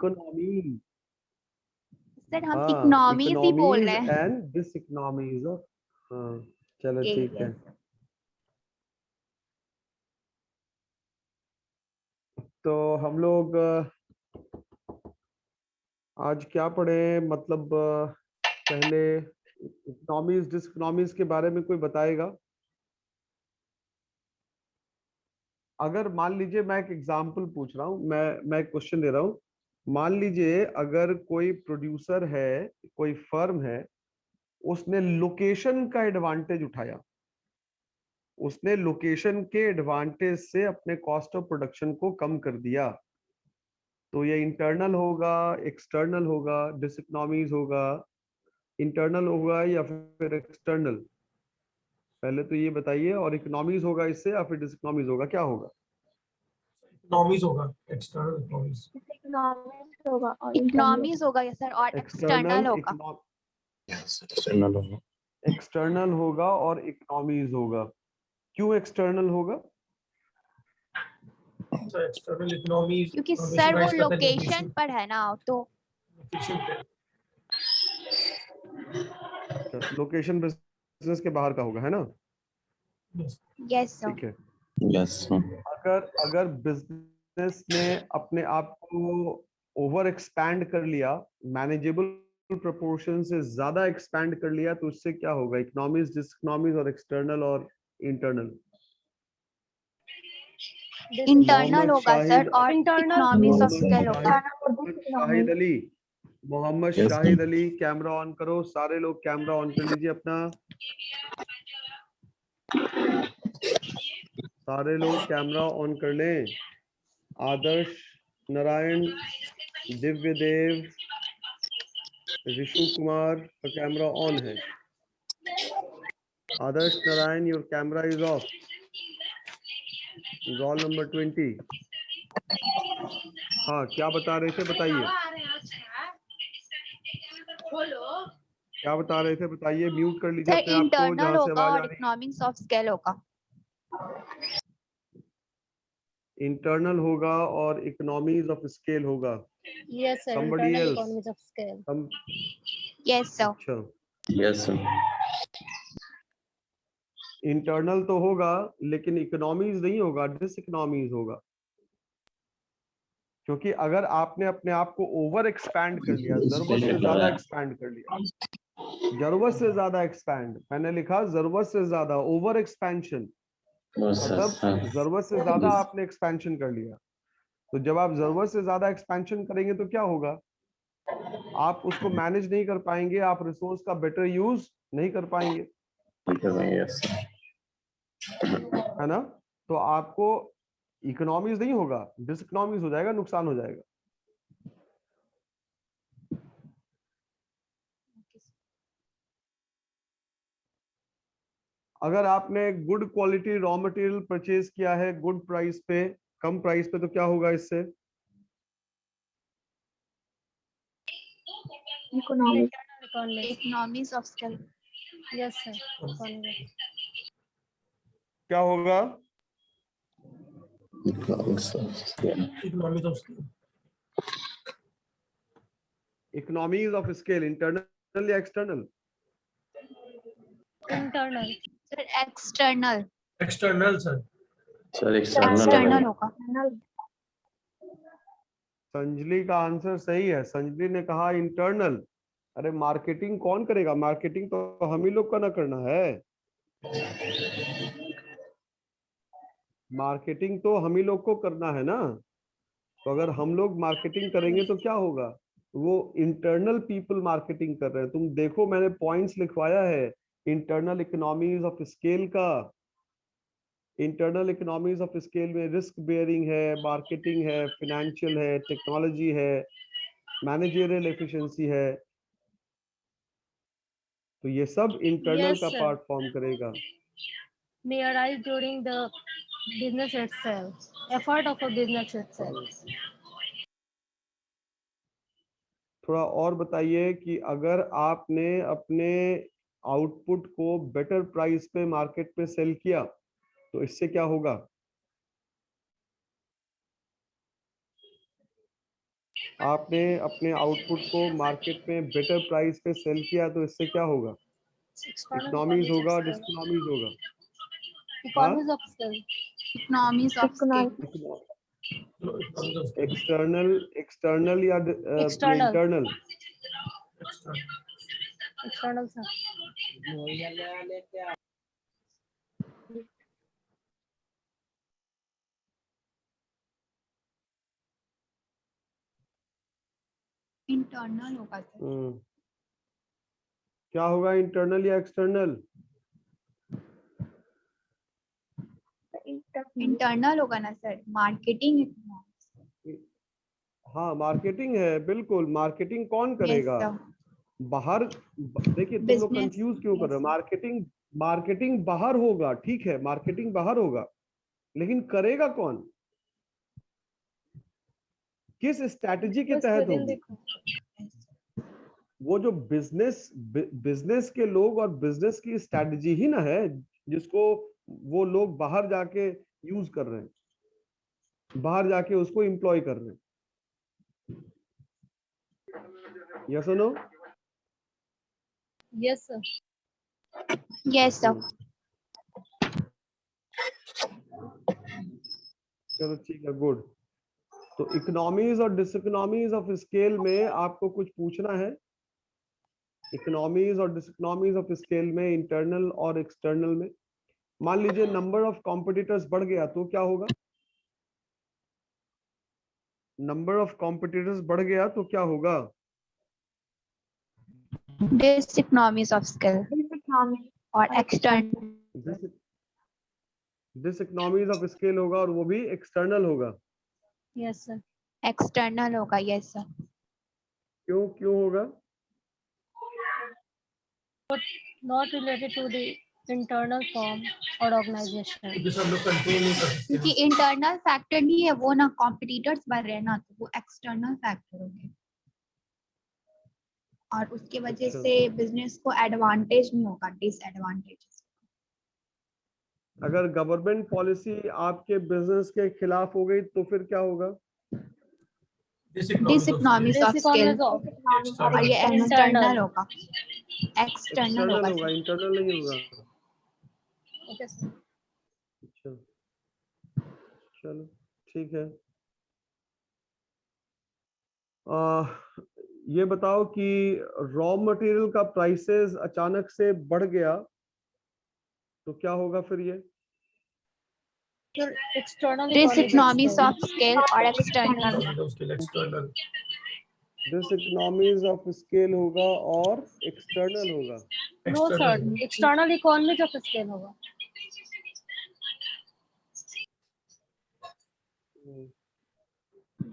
Economy. Sir हम हाँ, economies ही बोल इकोनॉमीज रहे हैं। And diseconomies of. हाँ चलो ठीक है। तो हम लोग आज क्या पढ़े, मतलब पहले इकोनॉमीज डिस इकोनॉमीज के बारे में कोई बताएगा? अगर मान लीजिए मैं एक एग्जांपल पूछ रहा हूँ, मैं एक क्वेश्चन दे रहा हूँ। मान लीजिए अगर कोई प्रोड्यूसर है, कोई फर्म है, उसने लोकेशन का एडवांटेज उठाया, उसने लोकेशन के एडवांटेज से अपने कॉस्ट ऑफ प्रोडक्शन को कम कर दिया, तो ये इंटरनल होगा, एक्सटर्नल होगा, डिसइकोनॉमीज होगा, इंटरनल होगा या फिर एक्सटर्नल? पहले तो ये बताइए। और इकोनॉमीज होगा इससे या फिर डिसइकोनॉमीज होगा, क्या होगा? इकोनॉमीज होगा, एक्सटर्नल इकोनॉमीज। इकोनॉमीज होगा या सर, और एक्सटर्नल होगा। एक्सटर्नल होगा। एक्सटर्नल होगा और इकोनॉमीज होगा। क्यों एक्सटर्नल होगा? एक्सटर्नल इकोनॉमीज क्योंकि सर वो लोकेशन पर है ना, तो लोकेशन बिजनेस के बाहर का होगा, है ना? Yes sir. ठीक है। यस। अगर बिजनेस ने अपने आप को ओवर एक्सपैंड कर लिया, मैनेजेबल प्रोपोर्शन से ज्यादा एक्सपैंड कर लिया, तो उससे क्या होगा? इकोनॉमीज, डिसइकोनॉमीज और एक्सटर्नल और इंटरनल। इंटरनल होगा सर, और इकोनॉमीज ऑफ स्केल होगा। Shahid Ali, Mohammed Yes, Shahid Ali, camera on करो। सारे लोग कैमरा ऑन कर लीजिए अपना। सारे लोग कैमरा ऑन कर लें। आदर्श, नारायण, दिव्य देव, ऋषु कुमार का कैमरा ऑन है। Adarsh, Narayan, your camera is off. Roll number 20। हाँ, क्या बता रहे थे बताइए? क्या बता रहे थे बताइए? म्यूट कर लीजिए सर अपने आप को इंटरनल जहां से होगा आवाज आ और रही है। इकोनॉमिक्स ऑफ स्केल होगा। इंटरनल होगा और इकोनॉमीज ऑफ स्केल होगा। Yes, sir. Somebody Internal else? economies of scale. Yes sir. अच्छा, यस। इंटरनल तो होगा लेकिन इकोनॉमीज नहीं होगा, डिस इकोनॉमीज होगा। क्योंकि अगर आपने अपने आप को ओवर एक्सपैंड कर लिया, जरूरत से ज्यादा एक्सपैंड कर लिया, जरूरत से ज्यादा एक्सपैंड, मैंने लिखा जरूरत से ज्यादा, ओवर एक्सपेंशन, मतलब जरूरत से ज्यादा आपने एक्सपेंशन कर लिया। तो जब आप जरूरत से ज्यादा एक्सपेंशन करेंगे तो क्या होगा? आप उसको मैनेज नहीं कर पाएंगे, आप रिसोर्स का बेटर यूज नहीं कर पाएंगे, है ना? तो आपको इकोनॉमीज नहीं होगा, डिसइकोनॉमीज हो जाएगा, नुकसान हो जाएगा। अगर आपने good quality raw material purchase किया है गुड प्राइस पे, कम प्राइस पे, तो क्या होगा इससे? Economics of scale. Yes, sir. Economy. क्या होगा? Economies of scale. Economies of scale, internal या external? Internal. Sir external. External sir. Sir external होगा। संजली का आंसर सही है। संजली ने कहा इंटरनल। अरे मार्केटिंग कौन करेगा? मार्केटिंग तो हम ही लोग का ना करना है। मार्केटिंग तो हम ही लोग को करना है ना। तो अगर हम लोग मार्केटिंग करेंगे तो क्या होगा? वो इंटरनल पीपल मार्केटिंग कर रहे हैं। तुम देखो, मैंने पॉइंट्स लिखवाया है इंटरनल इकोनॉमीज ऑफ स्केल का। इंटरनल इकोनॉमीज ऑफ स्केल में रिस्क बेयरिंग है, मार्केटिंग है, फाइनेंशियल है, टेक्नोलॉजी है, मैनेजरियल एफिशिएंसी है। तो ये सब इंटरनल Yes, का sir. पार्ट फॉर्म करेगा। May arise during the business itself. Effort of a business itself. थोड़ा और बताइए कि अगर आपने अपने आउटपुट को बेटर प्राइस पे मार्केट पे सेल किया तो इससे क्या होगा? आपने अपने आउटपुट को मार्केट में बेटर प्राइस पे सेल किया तो इससे क्या होगा? External इकोनॉमीज economies होगा of और scale. डिसइकोनॉमीज होगा। Economies of scale. Economies of scale. No, economies of scale. External या ये External. Internal? External. External sir. Internal होगा सर. क्या होगा, इंटरनल या एक्सटर्नल? इंटरनल होगा ना सर. मार्केटिंग. हाँ मार्केटिंग है, बिल्कुल। मार्केटिंग कौन यस करेगा? सर. बाहर। देखिए तुम लोग Business, कंफ्यूज क्यों कर रहे हो? yes, sir. मार्केटिंग बाहर होगा, ठीक है, मार्केटिंग बाहर होगा, लेकिन करेगा कौन? किस स्ट्रैटेजी के Just तहत within होगी? the वो जो बिजनेस के लोग और बिजनेस की स्ट्रैटेजी ही ना है जिसको वो लोग बाहर जाके यूज कर रहे हैं, बाहर जाके उसको एम्प्लॉय कर रहे हैं। यस और no? yes sir. Yes sir. चलो ठीक है, गुड। तो इकोनॉमीज और डिसइकोनॉमीज ऑफ स्केल में आपको कुछ पूछना है? इकोनॉमीज और डिसइकोनॉमीज ऑफ स्केल में, इंटरनल और एक्सटर्नल में। मान लीजिए नंबर ऑफ कॉम्पिटिटर्स बढ़ गया तो क्या होगा? नंबर ऑफ कॉम्पिटिटर्स बढ़ गया तो क्या होगा? Diseconomies of scale. और external. डिसइकोनॉमीज ऑफ स्केल होगा और वो भी एक्सटर्नल होगा। Yes sir. External होगा. Yes sir. क्यों क्यों होगा? Not related to the internal firm or organization. जिसे हम लोग कंट्रोल नहीं कर सकते क्योंकि हैं। इंटरनल फैक्टर नहीं है वो ना, कॉम्पिटिटर्स बढ़ रहे हैं ना, तो वो एक्सटर्नल फैक्टर हो गए और उसके वजह अच्छा। से बिजनेस को एडवांटेज नहीं होगा, डिसएडवांटेज. अगर गवर्नमेंट पॉलिसी आपके बिजनेस के खिलाफ हो गई तो फिर क्या होगा? डिसइकोनॉमीज ऑफ स्केल. Diseconomies of और ये External. एक्सटर्नल होगा. एक्सटर्नल एक्सटर्नल होगा होगा, सर. इंटरनल नहीं होगा। okay sir. अच्छा, चलो ठीक है। ये बताओ कि रॉ मटेरियल का प्राइसेस अचानक से बढ़ गया तो क्या होगा फिर ये? External diseconomies scale. Of scale और external. Economies of scale, external. Diseconomies of scale होगा और एक्सटर्नल होगा। No sir. External. External economies of scale होगा.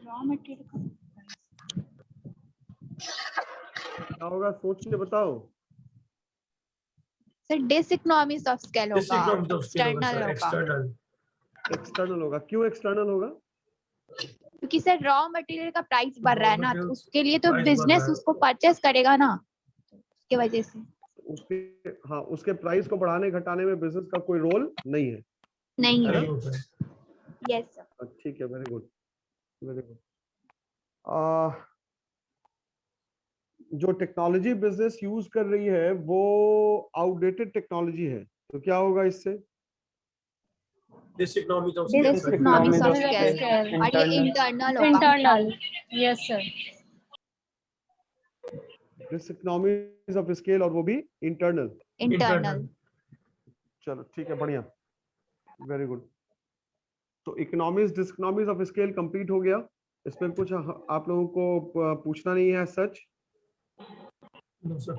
रॉ मटेरियल क्या होगा, सोच के बताओ। सर डिसइकोनॉमीज ऑफ स्केल होगा. Diseconomies of scale होगा एक्सटर्नल सर, होगा. external. एक्सटर्नल होगा। क्यों एक्सटर्नल होगा? क्योंकि सर रॉ मटेरियल का प्राइस बढ़ रहा है ना, तो materials उसके लिए तो price बढ़ बिजनेस रहा है। उसको परचेस करेगा ना, उसके वजह से. उसके, हाँ, उसके प्राइस को बढ़ाने घटाने में बिजनेस का कोई रोल नहीं है। नहीं है. नहीं होता है। Yes sir. ठीक है, वेरी गुड, वेरी गुड। जो टेक्नोलॉजी बिजनेस यूज कर रही है वो आउटडेटेड टेक्नोलॉजी है तो क्या होगा इससे? Diseconomies of scale, sir. Diseconomies of Economies of scale. scale. और ये इंटरनल होगा. Internal. Yes sir. Diseconomies of scale और वो भी इंटरनल। इंटरनल. चलो ठीक है, बढ़िया, वेरी गुड। तो economies diseconomies of scale complete हो गया। इसमें कुछ आप लोगों को पूछना नहीं है सच? No, sir.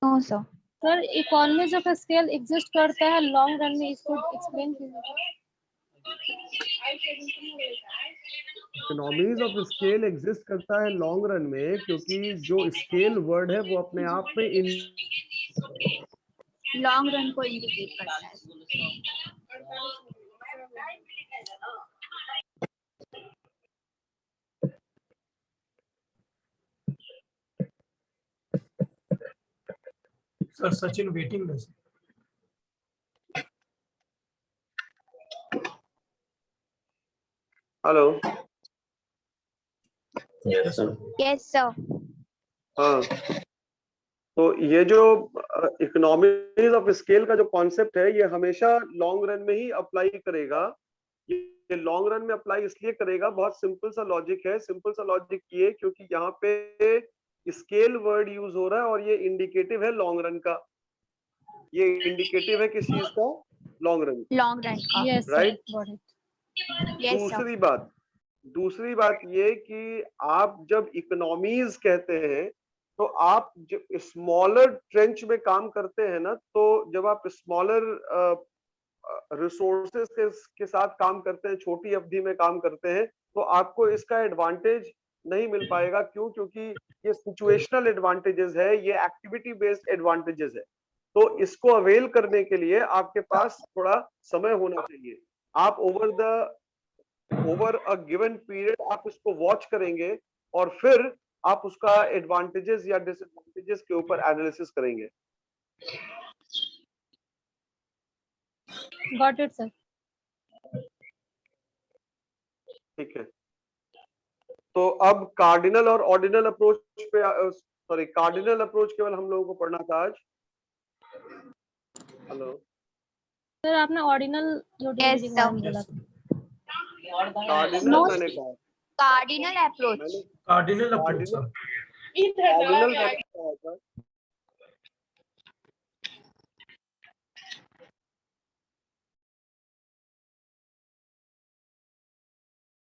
No sir. Sir, economies of scale exist करता है long run में, इसको explain कीजिए. इकोनॉमीज ऑफ स्केल एग्जिस्ट करता है लॉन्ग रन में क्योंकि जो स्केल वर्ड है वो अपने आप में लॉन्ग रन को इंडिकेट करता है. Sir, Sachin waiting list. Hello, Yes, sir. Yes, sir. हाँ, तो ये जो इकोनॉमीज ऑफ स्केल का जो कॉन्सेप्ट है ये हमेशा लॉन्ग रन में ही अप्लाई करेगा। ये लॉन्ग रन में अप्लाई इसलिए करेगा, बहुत सिंपल सा लॉजिक है। सिंपल सा लॉजिक ये क्योंकि यहाँ पे स्केल वर्ड यूज हो रहा है और ये इंडिकेटिव है लॉन्ग रन का। ये इंडिकेटिव है किस चीज का? Long run. Long run का. Yes, sir. Right. Got it. Yes, sir. दूसरी बात ये कि आप जब इकोनॉमीज कहते हैं तो आप जब स्मॉलर ट्रेंच में काम करते हैं ना, तो जब आप स्मॉलर रिसोर्सेस के साथ काम करते हैं, छोटी अवधि में काम करते हैं, तो आपको इसका एडवांटेज नहीं मिल पाएगा। क्यों? क्योंकि ये सिचुएशनल एडवांटेजेस है, ये एक्टिविटी बेस्ड एडवांटेजेस है। तो इसको अवेल करने के लिए आपके पास थोड़ा समय होना चाहिए। आप ओवर अ गिवन पीरियड आप इसको वॉच करेंगे और फिर आप उसका एडवांटेजेस या डिसएडवांटेजेस के ऊपर एनालिसिस करेंगे। Got it, sir. ठीक है, तो अब कार्डिनल और ऑर्डिनल अप्रोच पे, सॉरी, कार्डिनल अप्रोच केवल हम लोगों को पढ़ना था आज। हेलो Sir, आपने ordinal utility के बारे में बोला था. कार्डिनल No, मैंने कहा, Cardinal approach. मैंने कार्डिनल अप्रोच सर। कार्डिनल मैंने कहा था।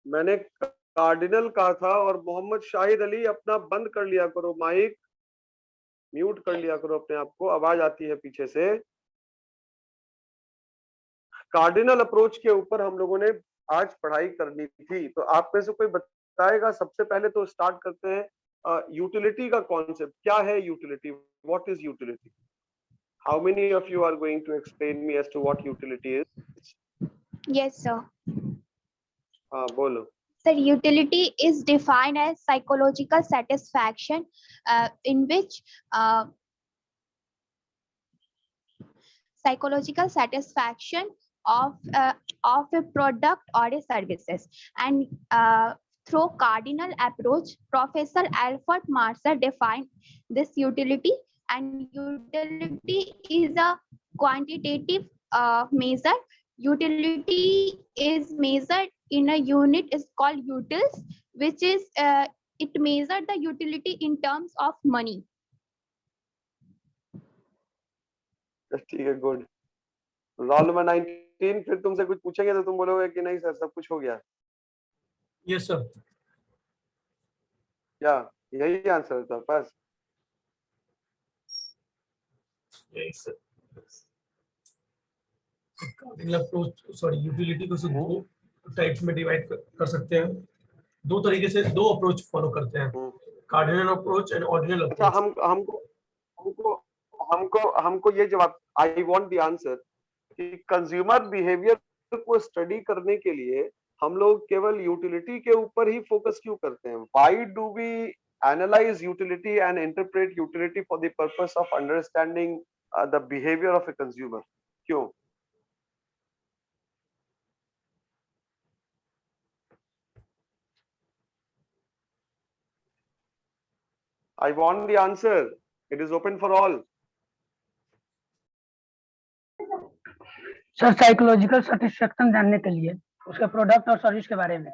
मैंने कार्डिनल कहा था। और मोहम्मद शाहिद अली अपना बंद कर लिया करो, माइक म्यूट कर लिया करो अपने आप को, आवाज आती है पीछे से। कार्डिनल अप्रोच के ऊपर हम लोगों ने आज पढ़ाई करनी थी, तो आप में से कोई बताएगा? सबसे पहले तो स्टार्ट करते हैं यूटिलिटी का कॉन्सेप्ट। क्या है utility? What is utility? How many of you are going to explain me as to what utility is? Yes, sir. हाँ बोलो। Sir, utility is defined as psychological satisfaction in which psychological satisfaction of a product or a services. And through cardinal approach, Professor Alfred Marshall defined this utility. And utility is a quantitative measure. Utility is measured in a unit is called utils, which is it measures the utility in terms of money. ठीक है, good. Roll number 19, फिर तुमसे कुछ पूछेंगे तो तुम बोलोगे कि नहीं सर सब कुछ हो गया। Yes sir. क्या यही आंसर था बस? Yes sir. Cardinal approach, sorry, utility को दो टाइप्स में डिवाइड कर सकते हैं। दो तरीके से दो अप्रोच फॉलो करते हैं, कार्डिनल अप्रोच एंड ऑर्डिनल अच्छा, अप्रोच। हमको ये जवाब, आई वांट द आंसर कि कंज्यूमर बिहेवियर को स्टडी करने के लिए हम लोग केवल यूटिलिटी के ऊपर ही फोकस क्यों करते हैं? Why do we analyse utility and interpret utility for the purpose of understanding the behaviour of a consumer? क्यों? I want the answer. It is open for all. Sir psychological satisfaction जानने के लिए उसके product और service के बारे में।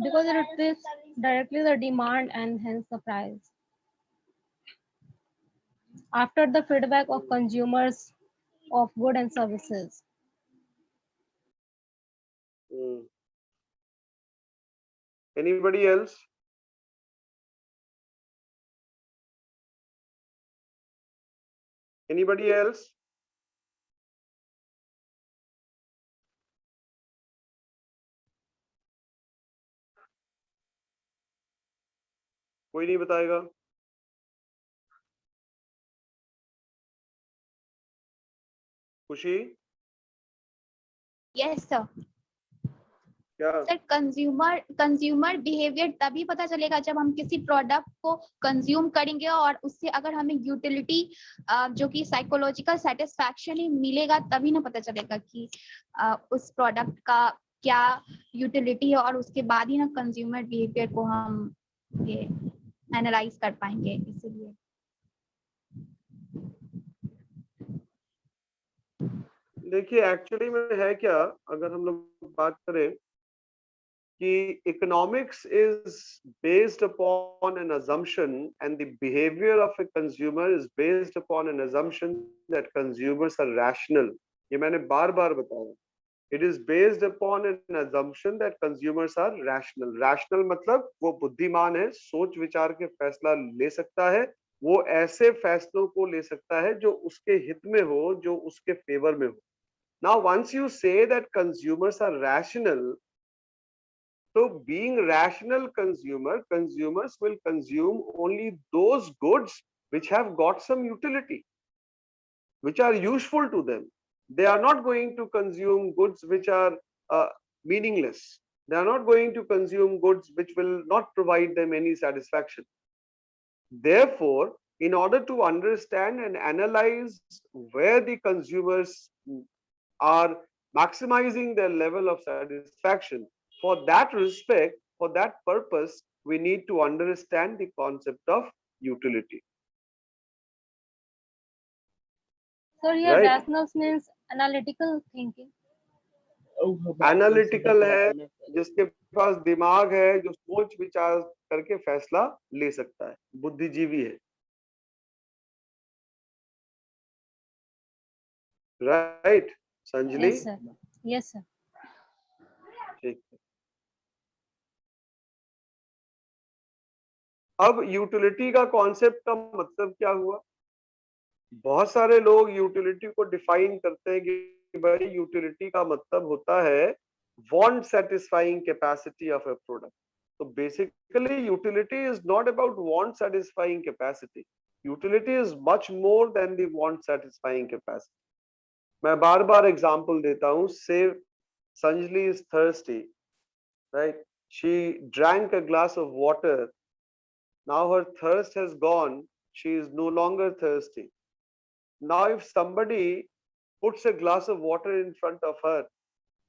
Because it is directly the demand and hence the price. After the feedback of consumers of goods and services. Anybody else? Anybody else? कोई नहीं बताएगा? खुशी? Yes, sir. क्या? सर कंज्यूमर बिहेवियर तभी पता चलेगा जब हम किसी प्रोडक्ट को कंज्यूम करेंगे और उससे अगर हमें यूटिलिटी जो कि साइकोलॉजिकल सेटिस्फैक्शन ही मिलेगा, तभी ना पता चलेगा कि उस प्रोडक्ट का क्या यूटिलिटी है, और उसके बाद ही ना कंज्यूमर बिहेवियर को हम ये एनालाइज कर पाएंगे। इसीलिए देखिए एक्चुअली में है क्या, अगर हम लोग बात करें कि economics is based upon an assumption and the behavior of a consumer is based upon an assumption that consumers are rational. ये मैंने बार बार बताया, it is based upon an assumption that consumers are rational. rational मतलब वो बुद्धिमान है, सोच विचार के फैसला ले सकता है, वो ऐसे फैसलों को ले सकता है जो उसके हित में हो, जो उसके फेवर में हो। Now once you say that consumers are rational, so being rational consumers will consume only those goods which have got some utility, which are useful to them. They are not going to consume goods which are meaningless. They are not going to consume goods which will not provide them any satisfaction. Therefore, in order to understand and analyze where the consumers are maximizing their level of satisfaction, for that respect, for that purpose, we need to understand the concept of utility. So here Right. rationals means analytical thinking. Analytical है, जिसके पास दिमाग है, जो सोच विचार करके फैसला ले सकता है, बुद्धिजीवी है। Right Sanjali? Yes sir. Yes sir. ठीक है। अब यूटिलिटी का कॉन्सेप्ट का मतलब क्या हुआ? बहुत सारे लोग यूटिलिटी को डिफाइन करते हैं कि भाई यूटिलिटी का मतलब होता है want satisfying capacity of a product. तो basically utility is not about want satisfying capacity, utility is much more than the want satisfying capacity. मैं बार बार एग्जांपल देता हूं। Say Sanjali is thirsty, right? She drank a glass of water. Now her thirst has gone, she is no longer thirsty. Now if somebody puts a glass of water in front of her,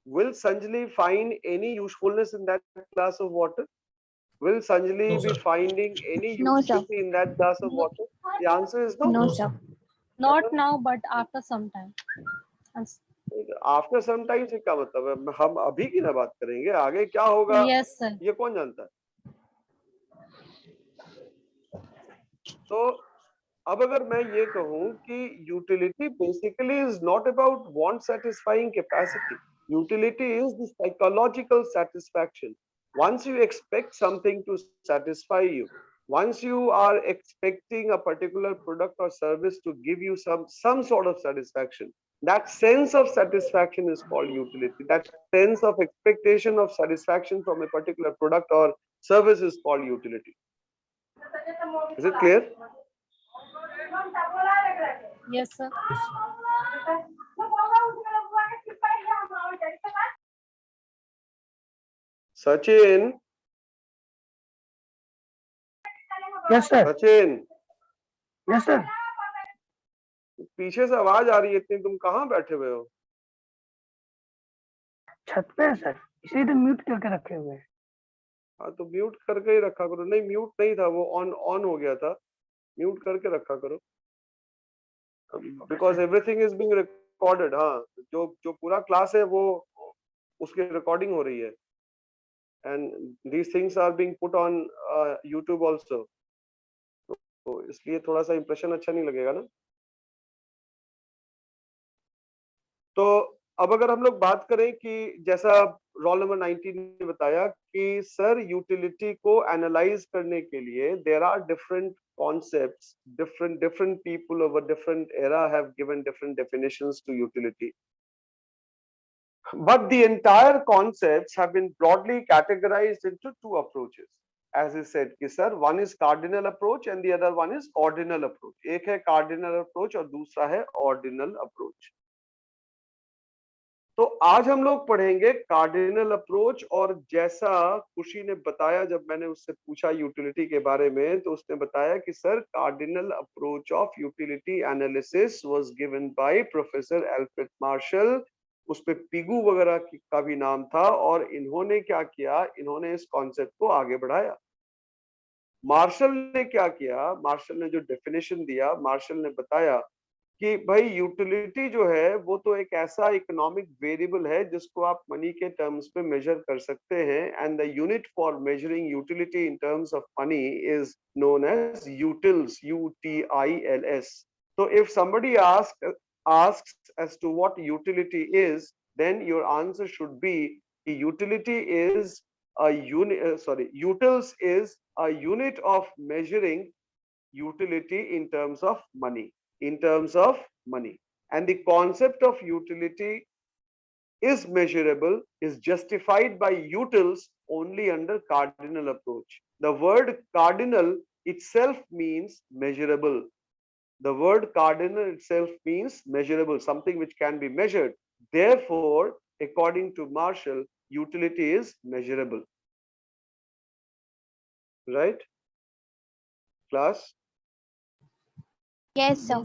will Sanjali find any usefulness in that glass of water? Will Sanjali No, be sir. finding any No, sir. utility in that glass of water? The answer is no. No No, sir. Not now, but after some time. And- after some time से क्या मतलब है? हम अभी की ना बात करेंगे, आगे क्या होगा Yes sir. ये कौन जानता है? तो अब अगर मैं ये कहूं कि utility basically is not about want satisfying capacity, utility is the psychological satisfaction. once you expect something to satisfy you, once you are expecting a particular product or service to give you some sort of satisfaction, that sense of satisfaction is called utility. That sense of expectation of satisfaction from a particular product or service is called utility. Is it clear? Yes sir. Sachin, yes sir. Sachin, yes sir. पीछे से आवाज आ रही है इतनी, तुम कहाँ बैठे हुए हो? छत पे है सर, इसलिए तो म्यूट करके रखे हुए हैं। हाँ तो म्यूट करके ही रखा करो। नहीं म्यूट नहीं था, वो ऑन ऑन हो गया था, म्यूट करके रखा करो, because everything is being recorded. हाँ, जो जो पूरा क्लास है वो उसकी रिकॉर्डिंग हो रही है, and these things are being put on YouTube also, तो इसलिए थोड़ा सा इंप्रेशन अच्छा नहीं लगेगा ना। तो अब अगर हम लोग बात करें कि जैसा रोल नंबर 19 ने बताया कि सर यूटिलिटी को एनालाइज करने के लिए there are different concepts, different people over different era have given different definitions to utility, but the entire concepts have been broadly categorized into two approaches. As I said कि sir, one is cardinal approach and the other one is ordinal approach. एक है cardinal approach और दूसरा है ordinal approach. तो आज हम लोग पढ़ेंगे कार्डिनल अप्रोच। और जैसा खुशी ने बताया, जब मैंने उससे पूछा यूटिलिटी के बारे में, तो उसने बताया कि sir cardinal approach of utility analysis was given by professor Alfred Marshall उस पे पिगू वगैरह का भी नाम था, और इन्होंने क्या किया, इन्होंने इस कॉन्सेप्ट को आगे बढ़ाया। मार्शल ने क्या किया, मार्शल ने जो डेफिनेशन दिया, मार्शल ने बताया कि भाई यूटिलिटी जो है वो तो एक ऐसा इकोनॉमिक वेरिएबल है जिसको आप मनी के टर्म्स पे मेजर कर सकते हैं, and the unit for measuring utility in terms of money is known as utils, UTILS. So if somebody asks as to what utility is, then your answer should be utility is a unit, utils is a unit of measuring utility in terms of money, in terms of money. And the concept of utility is measurable, is justified by utils only under cardinal approach. The word cardinal itself means measurable. The word cardinal itself means measurable, something which can be measured. Therefore, according to Marshall, utility is measurable. Right? Class? Yes, sir.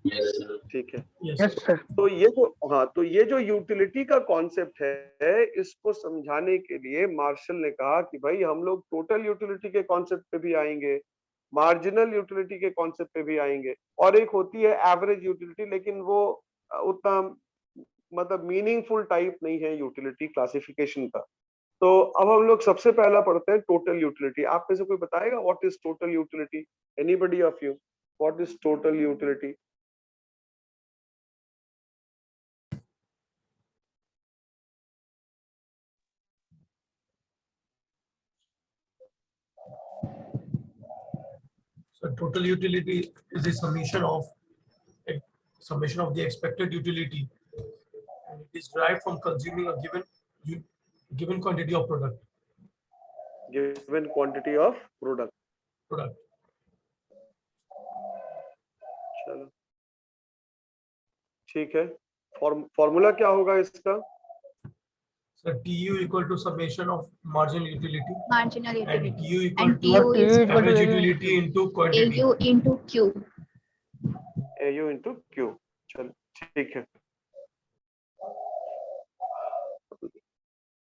Yes, sir. ठीक है। Yes, yes sir. Sir. तो ये जो, हाँ, तो ये जो utility का कॉन्सेप्ट है, इसको समझाने के लिए मार्शल ने कहा कि भाई हम लोग टोटल यूटिलिटी के कॉन्सेप्ट पे भी आएंगे, मार्जिनल यूटिलिटी के कॉन्सेप्ट पे भी आएंगे, और एक होती है एवरेज यूटिलिटी, लेकिन वो उतना मतलब मीनिंगफुल टाइप नहीं है यूटिलिटी क्लासिफिकेशन का। तो अब हम लोग सबसे पहला पढ़ते हैं टोटल यूटिलिटी। आप में से कोई बताएगा what is total utility? Anybody of you, what is total utility? So total utility is the summation of the expected utility, and it is derived from consuming a given quantity of product. Given quantity of product. चलो ठीक है, formula क्या होगा इसका? So TU equal to summation of marginal utility, Marginal and utility. TU equal And to TU is equal to average AU utility into quantity. AU into Q. AU into Q. चलो ठीक है,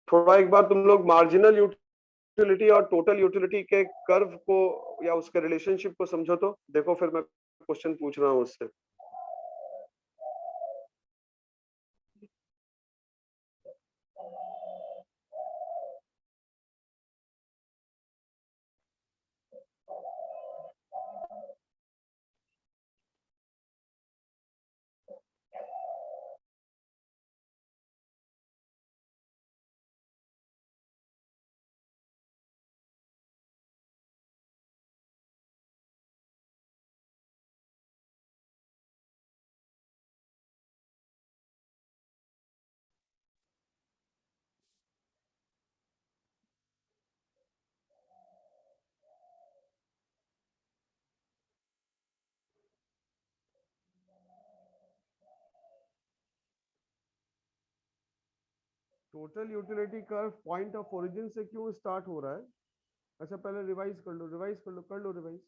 थोड़ा एक बार तुम लोग मार्जिनल यूटिलिटी और total utility के curve को या उसके रिलेशनशिप को समझो, तो देखो फिर मैं क्वेश्चन पूछ रहा हूँ उससे। Total utility curve point of origin से क्यों स्टार्ट हो रहा है? अच्छा पहले रिवाइज कर लो, कर लो रिवाइज।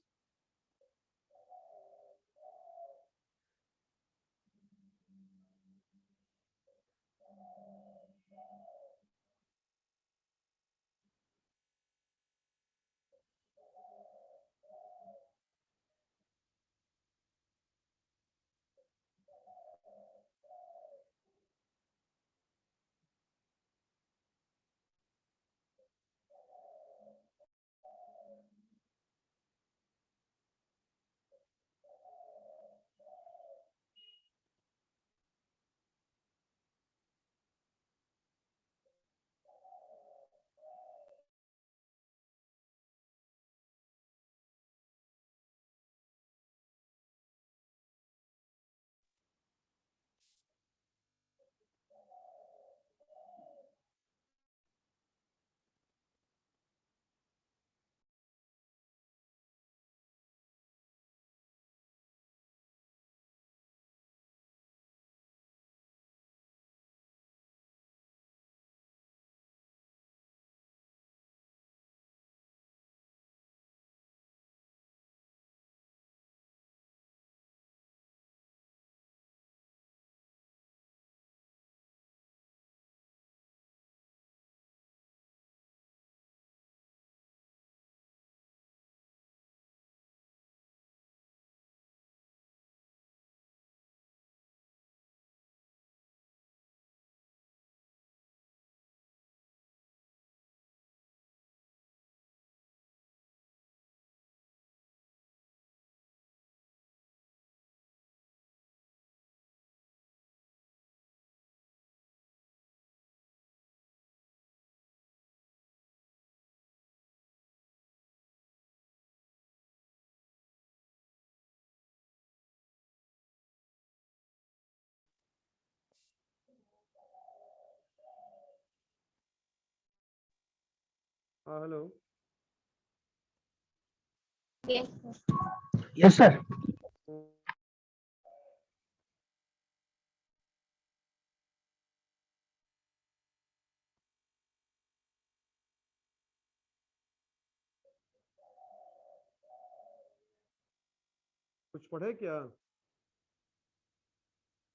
हाँ हेलो। Yes. Yes sir. कुछ पढ़े क्या?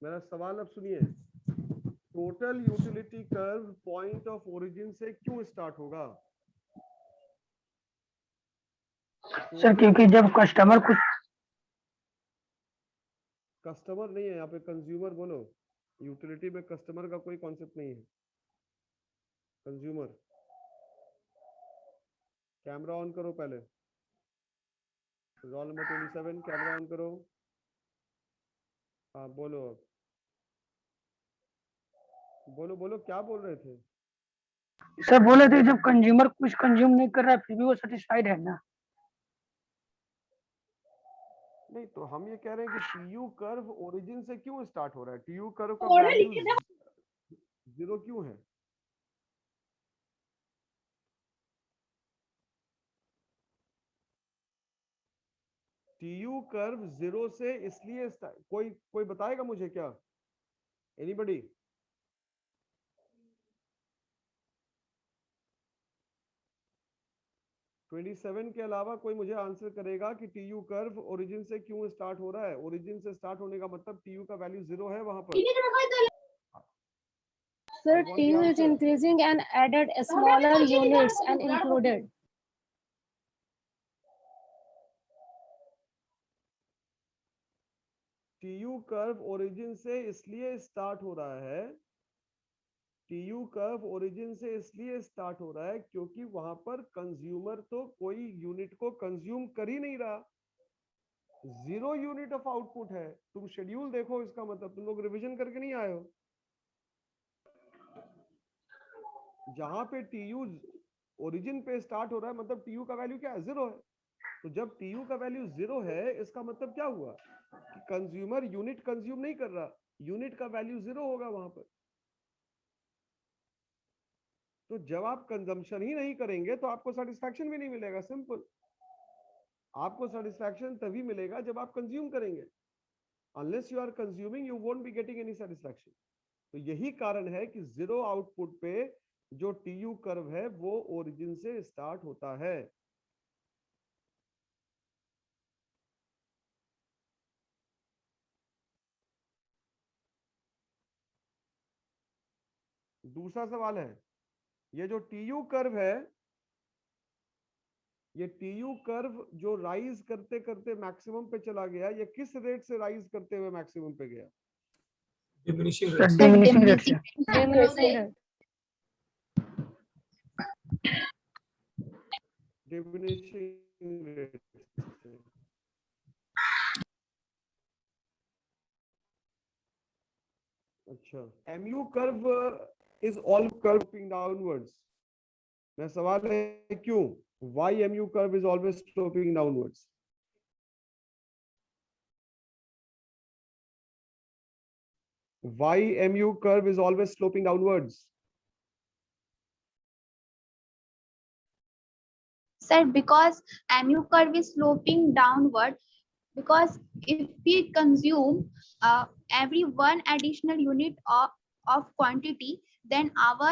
मेरा सवाल अब सुनिए। Total utility curve point of origin से क्यों स्टार्ट होगा? सर क्योंकि जब कस्टमर कुछ कस्टमर नहीं है यहाँ पे, कंज्यूमर बोलो। यूटिलिटी में कस्टमर का कोई कॉन्सेप्ट नहीं है, कंज्यूमर। कैमरा ऑन करो पहले। रोल नंबर 27 कैमरा ऑन करो। हाँ बोलो अब, बोलो बोलो क्या बोल रहे थे? सर बोले थे जब कंज्यूमर कुछ कंज्यूम नहीं कर रहा है फिर भी वो सेटिस्फाइड है ना। नहीं तो हम ये कह रहे हैं कि टीयू कर्व ओरिजिन से क्यों स्टार्ट हो रहा है? टीयू कर्व का वैल्यू 0 क्यों है? टीयू कर्व 0 से इसलिए कोई बताएगा मुझे क्या? एनीबडी? ट्वेंटी 27 के अलावा कोई मुझे आंसर करेगा कि टीयू कर्व ओरिजिन से क्यों स्टार्ट हो रहा है? ओरिजिन से स्टार्ट होने का मतलब टीयू का वैल्यू 0 है वहां पर। Sir, I want the TU is answer. increasing and added smaller units and included. TU curve origin से इसलिए स्टार्ट हो रहा है, टीयू कर्व ओरिजिन से इसलिए स्टार्ट हो रहा है क्योंकि वहां पर कंज्यूमर तो कोई यूनिट को कंज्यूम कर ही नहीं रहा। 0 यूनिट ऑफ आउटपुट है। तुम शेड्यूल देखो, इसका मतलब तुम लोग रिवीजन करके नहीं आए हो। जहां पे टीयू ओरिजिन पे स्टार्ट हो रहा है मतलब टीयू का वैल्यू क्या है? 0 है। तो जब टीयू का वैल्यू 0 है इसका मतलब क्या हुआ कि कंज्यूमर यूनिट कंज्यूम नहीं कर रहा, यूनिट का वैल्यू 0 होगा वहां पर। तो जब आप कंजम्पशन ही नहीं करेंगे तो आपको सेटिस्फैक्शन भी नहीं मिलेगा। सिंपल। आपको सेटिस्फैक्शन तभी मिलेगा जब आप कंज्यूम करेंगे। Unless you are consuming you won't be getting any satisfaction. तो यही कारण है कि 0 आउटपुट पे जो टीयू कर्व है वो ओरिजिन से स्टार्ट होता है। दूसरा सवाल है, ये जो टीयू कर्व है, ये टीयू कर्व जो राइज करते करते मैक्सिमम पे चला गया, ये किस रेट से राइज करते हुए मैक्सिमम पे गया? Diminishing sir rates. Diminishing rate से। Diminishing rate. डिमिनिशिंग रेट से। अच्छा, MU curve is all curving downwards. मैं सवाल है क्यों? Why MU curve is always sloping downwards? Why MU curve is always sloping downwards? Sir, because MU curve is sloping downward, because if we consume every one additional unit of quantity, then our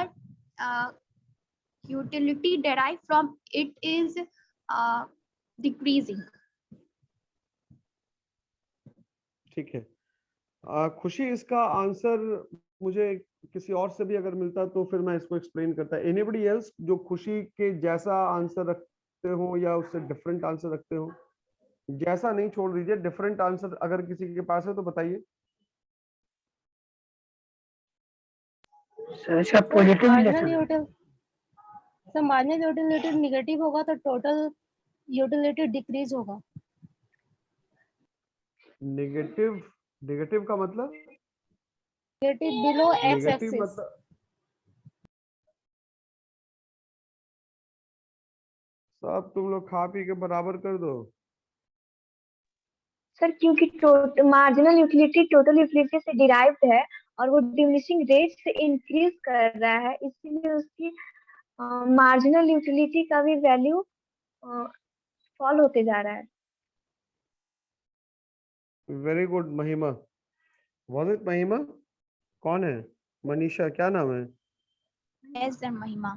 utility derived from it is decreasing. ठीक है। खुशी, इसका answer मुझे किसी और से भी अगर मिलता तो फिर मैं इसको एक्सप्लेन करता। एनीबडी एल्स जो खुशी के जैसा आंसर रखते हो या उससे डिफरेंट आंसर रखते हो? जैसा नहीं छोड़ दीजिए, डिफरेंट आंसर अगर किसी के पास है तो बताइए। सर इसका positive Marginal utility. So marginal utility negative होगा तो total utility decrease होगा. नेगेटिव? नेगेटिव का मतलब? Negative below x negative axis. मतलब सब तुम लोग खा पी के बराबर कर दो। सर क्योंकि मार्जिनल यूटिलिटी टोटल यूटिलिटी से डिराइव्ड है और वो डिमिनिशिंग रेट से इंक्रीज कर रहा है, इसीलिए उसकी मार्जिनल यूटिलिटी का भी वैल्यू फॉल होते जा रहा है। वेरी गुड महिमा। वाज इट महिमा? कौन है? मनीषा, क्या नाम है? Yes, sir, Mahima.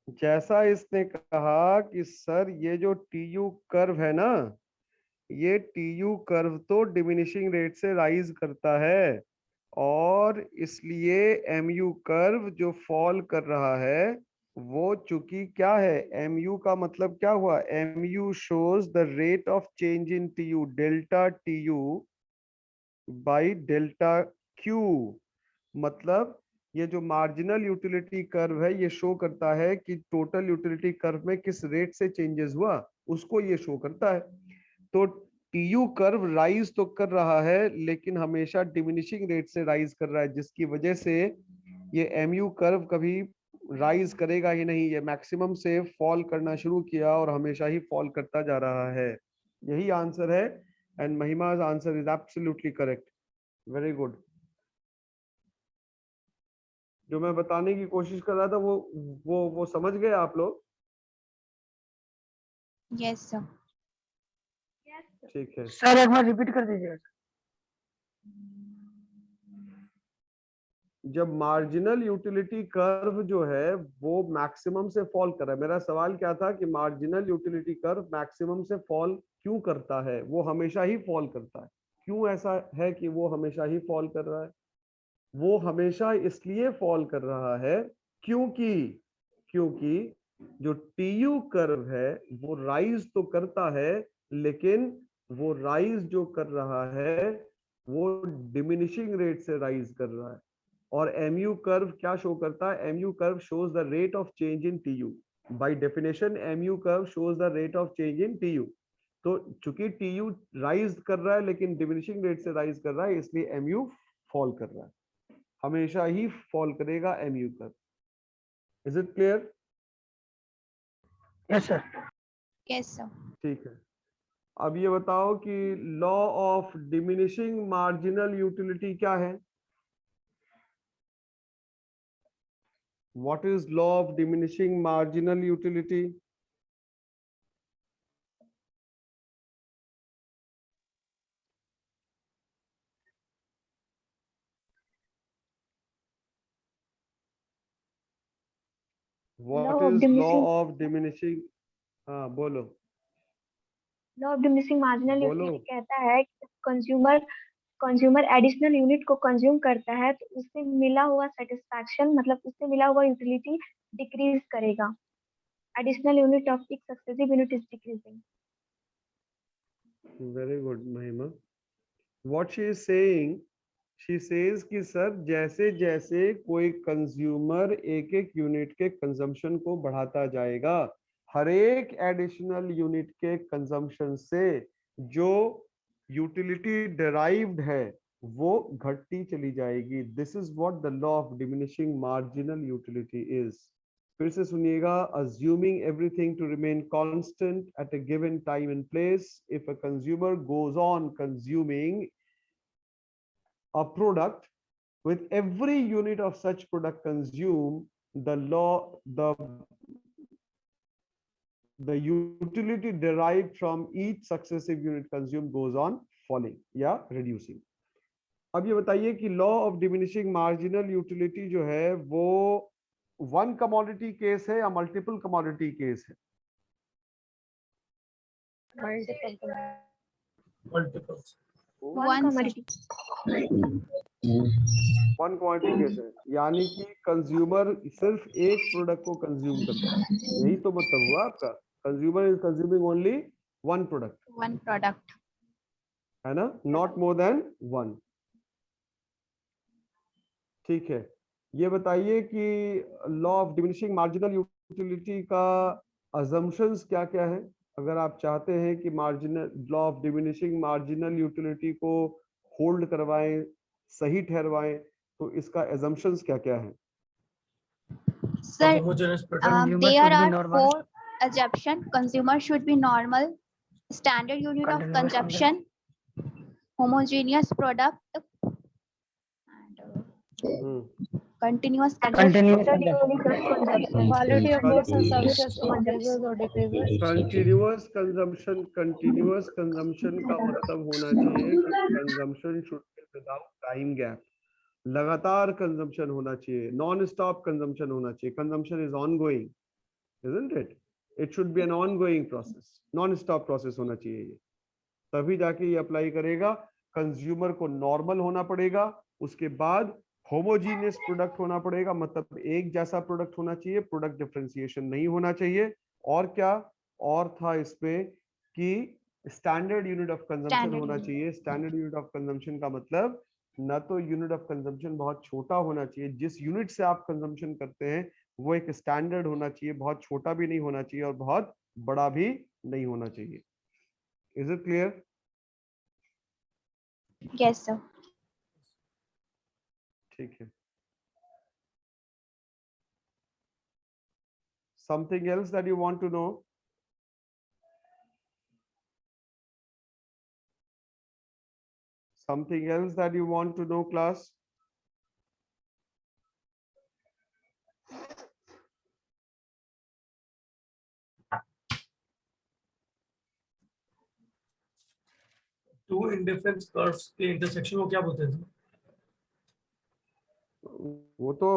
जैसा इसने कहा कि सर ये जो टीयू कर्व है ना, ये टीयू कर्व तो डिमिनिशिंग रेट से राइज करता है, और इसलिए एमयू कर्व जो फॉल कर रहा है वो चूंकि क्या है, एमयू का मतलब क्या हुआ, MU shows the rate of change in TU, delta TU by delta Q. मतलब ये जो मार्जिनल यूटिलिटी कर्व है ये शो करता है कि टोटल यूटिलिटी कर्व में किस रेट से चेंजेस हुआ, उसको ये शो करता है। तो टीयू कर्व राइज तो कर रहा है लेकिन हमेशा डिमिनिशिंग रेट से राइज कर रहा है, जिसकी वजह से ये एमयू कर्व कभी राइज करेगा ही नहीं, ये मैक्सिमम से फॉल करना शुरू किया और हमेशा ही फॉल करता जा रहा है। यही आंसर है, एंड महिमा's answer is absolutely correct. Very good. जो मैं बताने की कोशिश कर रहा था वो समझ गए आप लोग? Yes, sir. ठीक है। सर एक बार रिपीट कर दीजिएगा। जब मार्जिनल यूटिलिटी कर्व जो है वो मैक्सिमम से फॉल कर रहा है, मेरा सवाल क्या था कि मार्जिनल यूटिलिटी कर्व मैक्सिमम से फॉल क्यों करता है, वो हमेशा ही फॉल करता है। क्यों ऐसा है कि वो हमेशा ही फॉल कर रहा है? वो हमेशा इसलिए फॉल कर रहा है क्योंकि जो टीयू कर्व है वो राइज तो करता है, लेकिन वो राइज जो कर रहा है वो डिमिनिशिंग रेट से राइज कर रहा है। और एमयू कर्व क्या शो करता है? MU curve shows the rate of change in TU. By definition MU curve shows the rate of change in TU. तो चूंकि टीयू राइज कर रहा है लेकिन डिमिनिशिंग रेट से राइज कर रहा है, इसलिए एमयू फॉल कर रहा है, हमेशा ही फॉल करेगा MU curve. Is it clear? Yes sir. Yes, sir. ठीक है। अब ये बताओ कि law of diminishing marginal utility क्या है? What is law of diminishing marginal utility? What is law of diminishing? हाँ बोलो। लॉ ऑफ डिमिनिशिंग मार्जिनल बोलो। यूटिलिटी कहता है कि कंज्यूमर एडिशनल यूनिट को कंज्यूम करता है तो उससे मिला हुआ सेटिस्फैक्शन, मतलब उससे मिला हुआ यूटिलिटी डिक्रीज करेगा। Additional unit of each successive unit is decreasing. Very good महिमा। What she is saying, she says कि सर जैसे जैसे कोई कंज्यूमर एक एक यूनिट के कंजम्पशन को बढ़ाता जाएगा, हर एक एडिशनल यूनिट के कंजम्पशन से जो यूटिलिटी डिराइव्ड है वो घटती चली जाएगी। This is what the law of diminishing marginal utility is. फिर से सुनिएगा। assuming everything to remain constant at a given time and place, if a consumer goes on consuming a product, with every unit of such product consumed, the utility derived from each successive unit consumed goes on falling या reducing। अब ये बताइए कि law of diminishing marginal utility जो है वो one commodity case है या मल्टीपल कमोडिटी केस है? Multiple. One, sir. One commodity case है, यानी कि कंज्यूमर सिर्फ एक प्रोडक्ट को कंज्यूम करता है, यही तो मतलब हुआ आपका। Consumer is consuming only one product, One product. है ना, नॉट मोर देन वन। ठीक है। ये बताइए कि law of diminishing marginal utility का अजम्पशंस क्या क्या है? अगर आप चाहते हैं कि marginal law of diminishing marginal utility को होल्ड करवाएं, सही ठहरवाएं, तो इसका अजम्पशंस क्या क्या है? Sir, Homogeneous pattern. Consumer there should be are normal. 4 assumptions. Consumer should be normal. standard unit of Continuous consumption, homogeneous product, and continuous consumption. Continuous Standard consumption. unit of consumption. Quality of goods and services Consumption. increases or decreases. Continuous consumption का मतलब होना चाहिए कि consumption should be without time gap, लगातार consumption होना चाहिए, non stop consumption होना चाहिए. Consumption is ongoing, isn't it? It should be an ongoing process, non-stop process होना चाहिए ये, तभी जाके ये अप्लाई करेगा. कंज्यूमर को नॉर्मल होना पड़ेगा, उसके बाद होमोजीनियस प्रोडक्ट होना पड़ेगा, मतलब एक जैसा प्रोडक्ट होना चाहिए, प्रोडक्ट डिफरेंशिएशन नहीं होना चाहिए. और क्या और था इसपे कि standard unit of consumption Standard होना unit. चाहिए. स्टैंडर्ड यूनिट ऑफ कंजम्पशन का मतलब न तो यूनिट ऑफ कंजम्पशन बहुत छोटा होना चाहिए, जिस यूनिट से आप कंजम्पशन करते हैं वो एक स्टैंडर्ड होना चाहिए, बहुत छोटा भी नहीं होना चाहिए और बहुत बड़ा भी नहीं होना चाहिए. Is it clear? Yes, sir. ठीक है. Something else that you want to know? Something else that you want to know, class? Two indifference curves के इंटरसेक्शन को क्या बोलते हैं? वो तो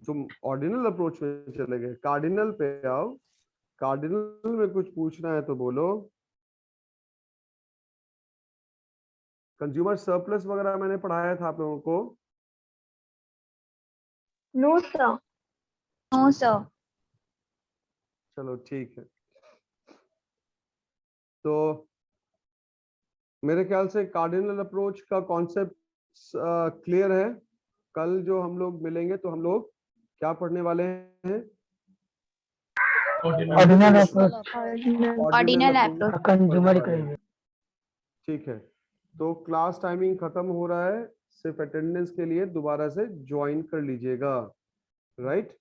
तुम ऑर्डिनल अप्रोच में चले गए, कार्डिनल पे आओ. कार्डिनल में कुछ पूछना है तो बोलो. कंज्यूमर सरप्लस वगैरह मैंने पढ़ाया था आप लोगों को. No, sir. No, sir. चलो ठीक है. तो मेरे ख्याल से कार्डिनल अप्रोच का कॉन्सेप्ट क्लियर है. कल जो हम लोग मिलेंगे तो हम लोग क्या पढ़ने वाले हैं? Ordinal approach. Ordinal approach. Consumer पढ़ने वाले हैं. credit. ठीक है. तो क्लास टाइमिंग खत्म हो रहा है, सिर्फ अटेंडेंस के लिए दोबारा से ज्वाइन कर लीजिएगा. राइट?